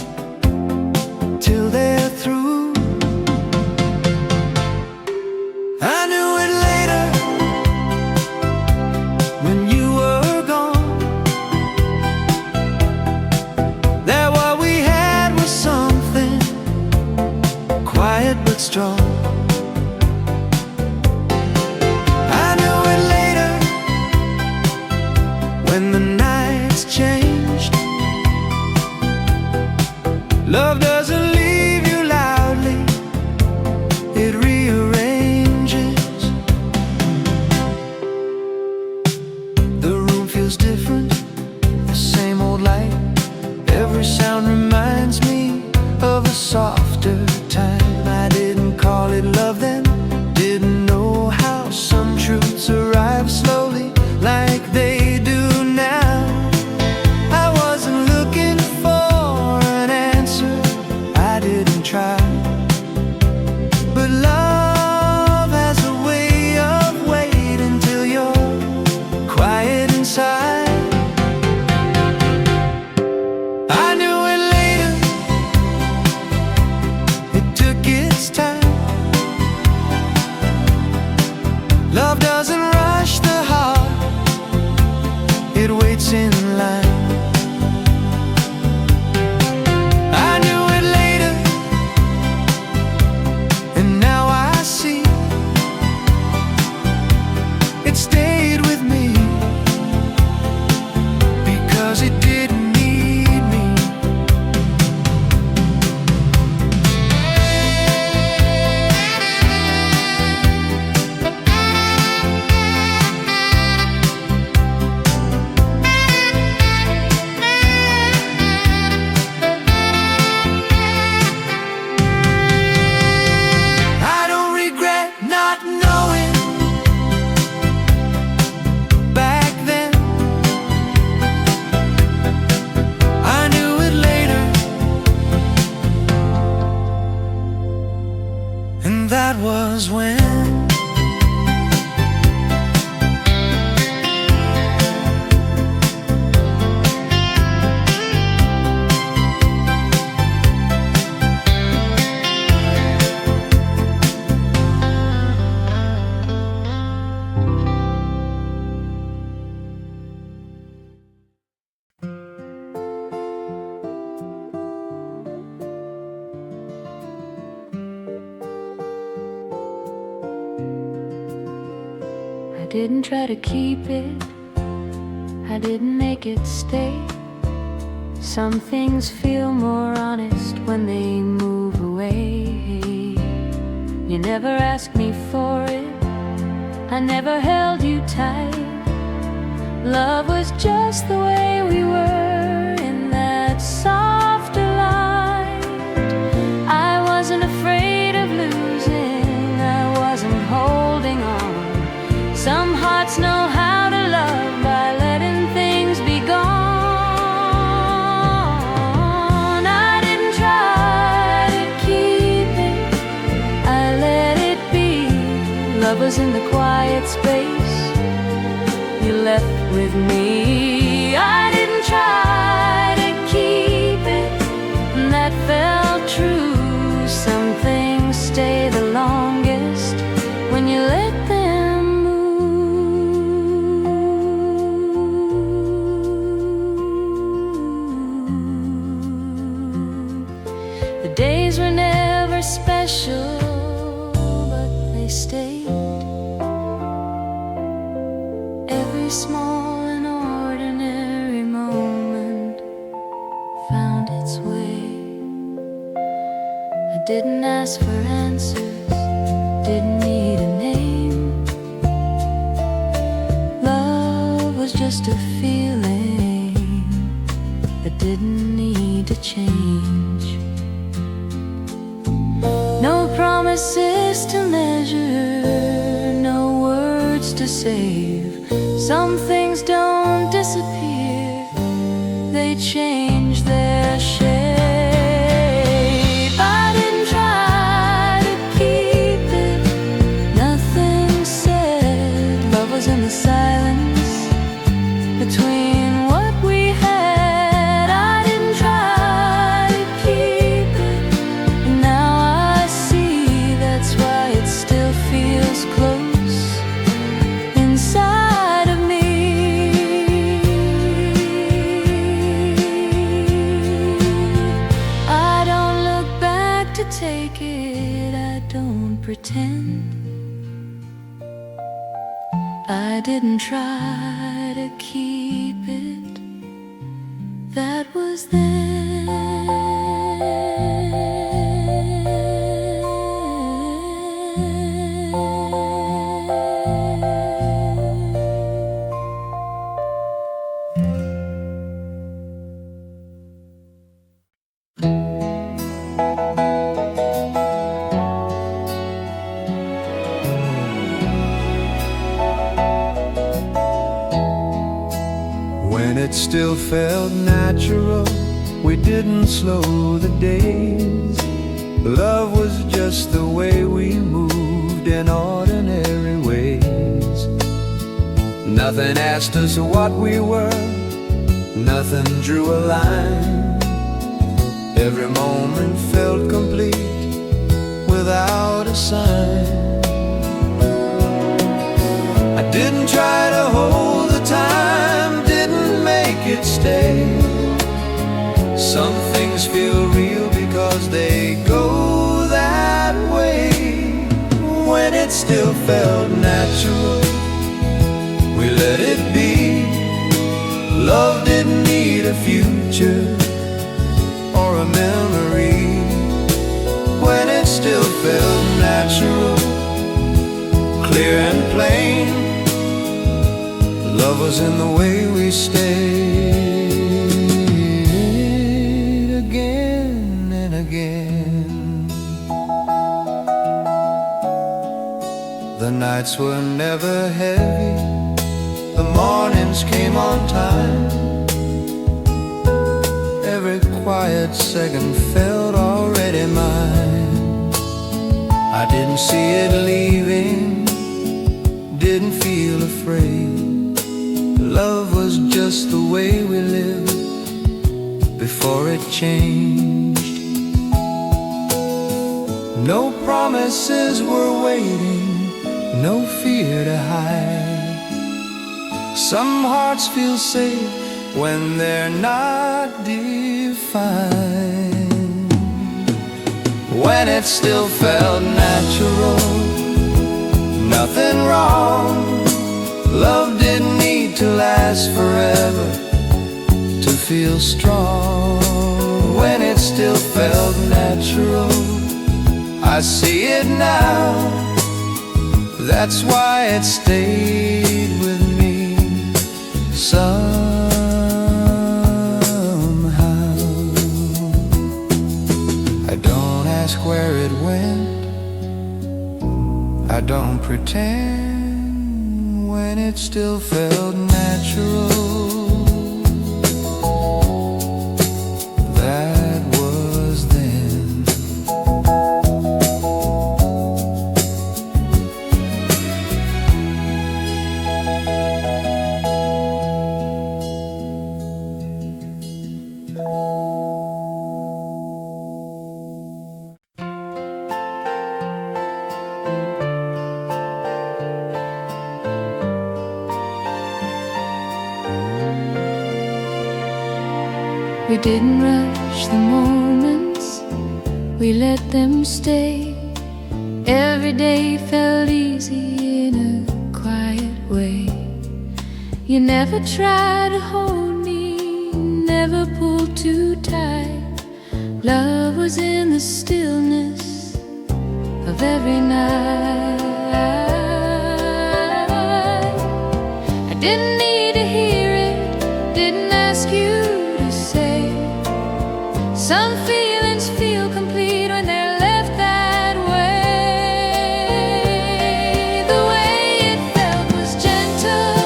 till they're through. I knew it later when you were gone, that what we had was something quiet but strong. I knew it later when the nights changed. Love doesn't leave you loudly, it rearranges. The room feels different, the same old light. Every sound reminds me of a softer time. I didn't call it love then, didn't know how some truths arrive slowly like they do now. I wasn't looking for an answer, I didn't try. But love has a way of waiting till you're quiet inside. I knew it later, it took its time. Love doesn't rush the heart, it waits in line. I knew it later, and now I see. It stayed with me because it didn't need me. I don't didn't try to keep it, I didn't make it stay. Some things feel more honest when they move away. You never asked me for it, I never held you tight. Love was just the way we were in that softer light. I wasn't afraid of losing, I wasn't holding on. Some hearts know how to love by letting things be gone. I didn't try to keep it, I let it be. Love was in the quiet space you left with me. I didn't try to keep it, and that felt true. Some things stay the longest when you let them move. The days were never special, but they stayed. Every small and ordinary moment found its way. I didn't ask for answers, didn't need a name. Love was just a feeling that didn't need to change. No promises to measure, no words to save. Some things don't disappear, they change their shape. I didn't try to keep it, nothing said. Love was in the silence between what we had. I didn't try to keep it, and now I see that's why it still feels close inside of me. I don't look back to take it, I don't pretend. I didn't try to keep it, that was When it still felt natural, we didn't slow the days. Love was just the way we moved in ordinary ways. Nothing asked us what we were, nothing drew a line. Every moment felt complete without a sign. I didn't try to hold the time, didn't make it stay. Some things feel real because they go that way. When it still felt natural, we let it be. Love didn't need a future or a memory. When it still felt natural, clear and plain, love was in the way we stayed again and again. The nights were never heavy, the mornings came on time. Every quiet second felt already mine. I didn't see it leaving, didn't feel afraid. Love was just the way we lived before it changed. No promises were waiting, no fear to hide. Some hearts feel safe when they're not defined. When it still felt natural, nothing wrong. feel strong when it still felt natural. I see it now, that's why it stayed with me somehow. I don't ask where it went, I don't pretend when it still felt natural. That was then. We didn't rush the moments, we let them stay. Every day felt easy in a quiet way. You never tried to hold me, never pulled too tight. Love was in the stillness of every night. I didn't need to hear it, didn't ask you. Some feelings feel complete when they're left that way. The way it felt was gentle,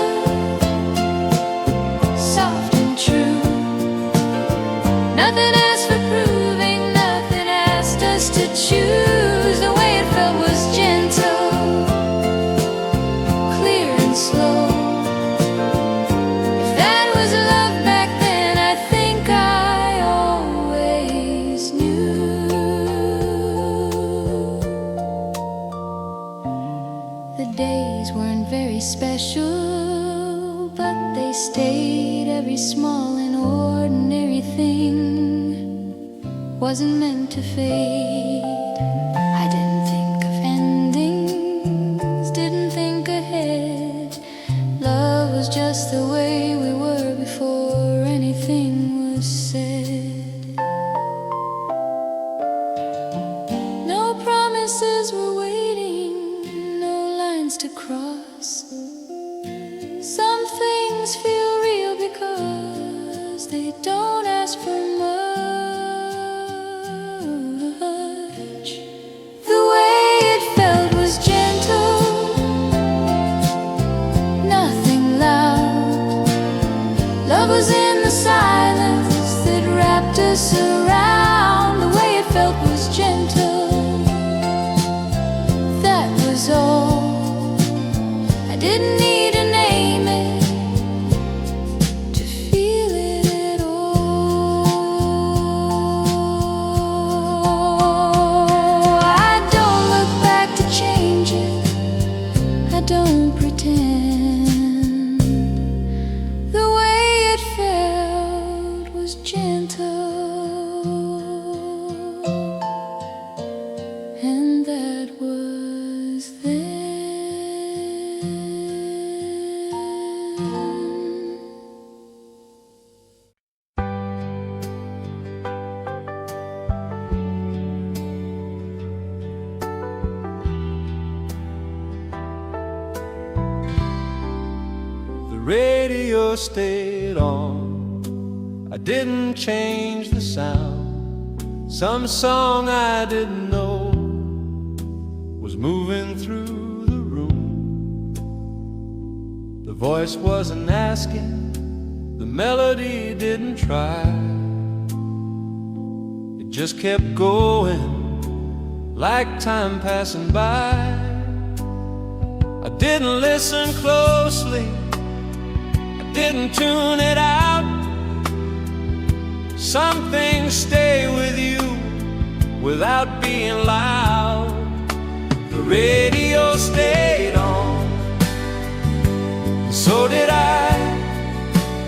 soft and true. Nothing asked for proving, nothing asked us to choose. The way it felt was gentle, clear and slow. If that was love back then, I think I special, but they stayed. Every small and ordinary thing wasn't meant to fade. I didn't think of endings, didn't think ahead. Love was just the way we were before anything was said. No promises were waiting, no lines to cross. Some things feel real because they don't ask for much. The way it felt was gentle, nothing loud. Love was in the silence that wrapped us around. The way it felt was gentle, that was all. I didn't need don't pretend. The way it felt was gentle, and that was then. Radio stayed on, I didn't change the sound. Some song I didn't know was moving through the room. The voice wasn't asking, the melody didn't try. It just kept going like time passing by. I didn't listen closely, didn't tune it out. Some things stay with you without being loud. The radio stayed on, so did I.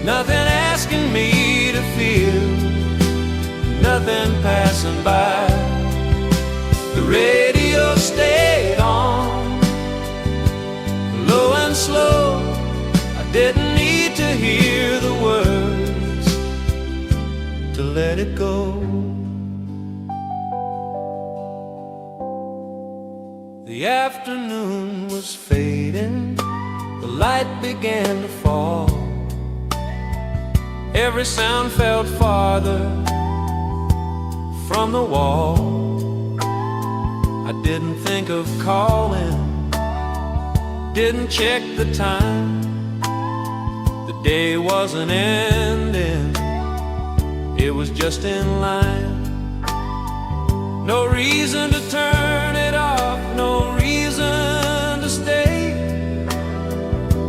Nothing asking me to feel, nothing passing by. The radio stayed on, low and slow. I didn't need to hear the words, let it go. The afternoon was fading, the light began to fall. Every sound felt farther from the wall. I didn't think of calling, didn't check the time. The day wasn't ending, it was just in line. No reason to turn it off, no reason to stay.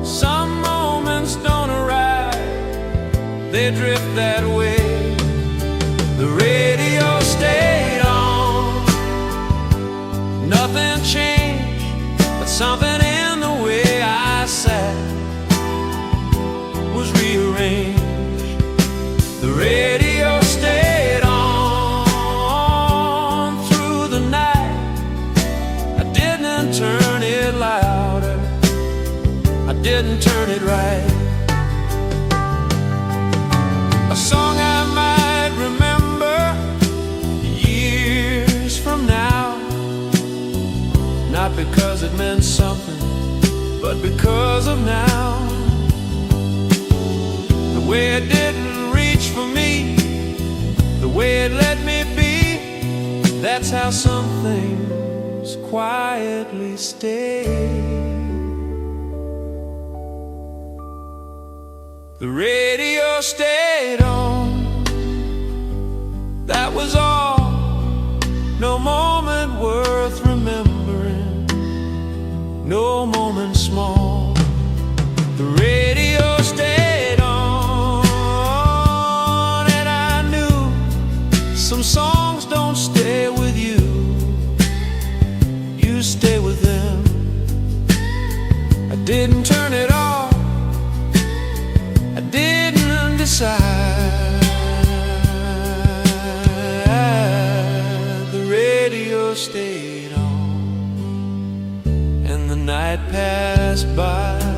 Some moments don't arrive, they drift that way. The radio stayed on, nothing changed, but something in the way I sat was rearranged. The radio stayed on through the night. I didn't turn it louder, I didn't turn it right. A song I might remember years from now, not because it meant something, but because of now. The way it didn't reach for me, the way it let me be, that's how some things quietly stay. The radio stayed on, that was all. No moment worth remembering, no moment small. The radio stayed on, and I knew some songs don't stay with you, you stay with them. I didn't turn it off, I didn't decide. The radio stayed on, and the night passed by.